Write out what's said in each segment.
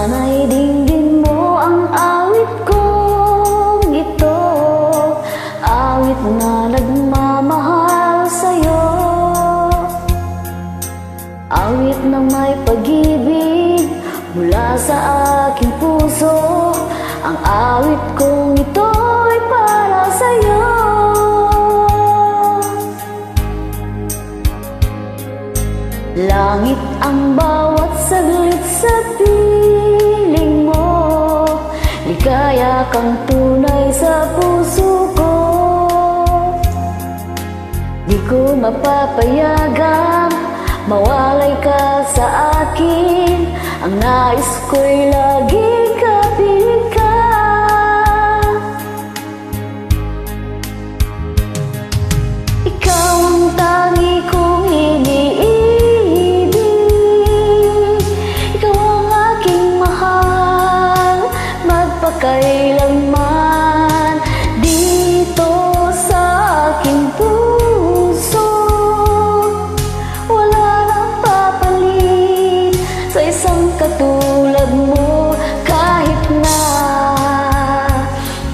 Sana'y dinggin mo ang awit kong ito, awit na nagmamahal sa'yo, awit na may pag-ibig mula sa aking puso. Ang awit kong ito'y para sa'yo. Langit ang bawat saglit sa piling mo, ligaya kang tunay sa puso ko. Di ko mapapayagang mawalay ka sa akin, ang nais ko'y laging kapiling ka. Ikaw ang tangi kong iniibig, ikaw ang aking mahal, magpakailanman dito sa aking puso. Wala nang papalit sa isang katulad mo, kahit na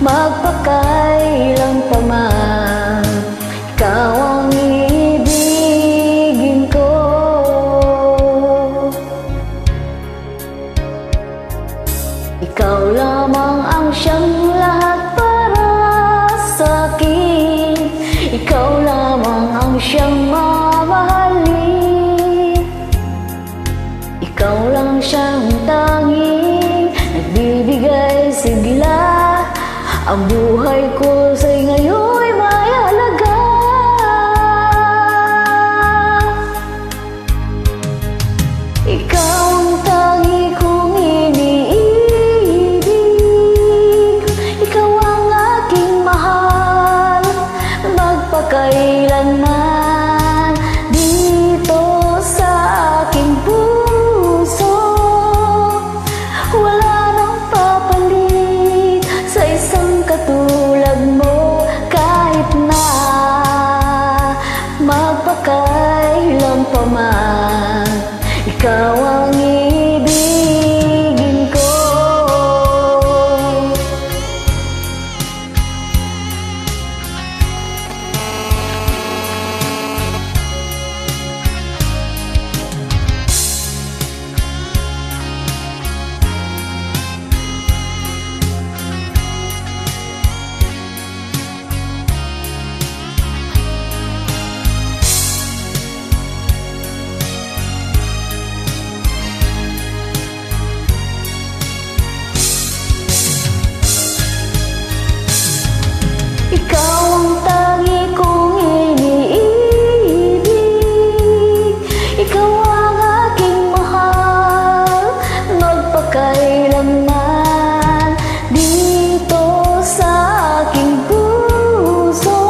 magpakailan pa man. Ikaw ang ibigin ko. Ikaw lamang ang siyang lahat para sa'kin, ikaw lamang ang siyang mamahalin. Ikaw lang siyang tanging nagbibigay sigla, ang buhay ko sa'y ngayon'y may halaga. Ikaw ang tangi kong iniibig, ikaw ang aking mahal, magpakailanman dito sa aking puso. Wala nang papalit sa isang katulad mo, kahit na magpakailan pa man. Ikaw ang ibigin ko. Ikaw ang tangi kong iniibig, ikaw ang aking mahal, magpakailanman dito sa aking puso.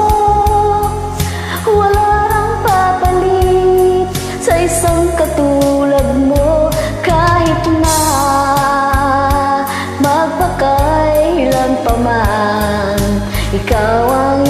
Wala nang papalit sa isang katulad mo, kahit na magpakailan pa man. Ikaw ang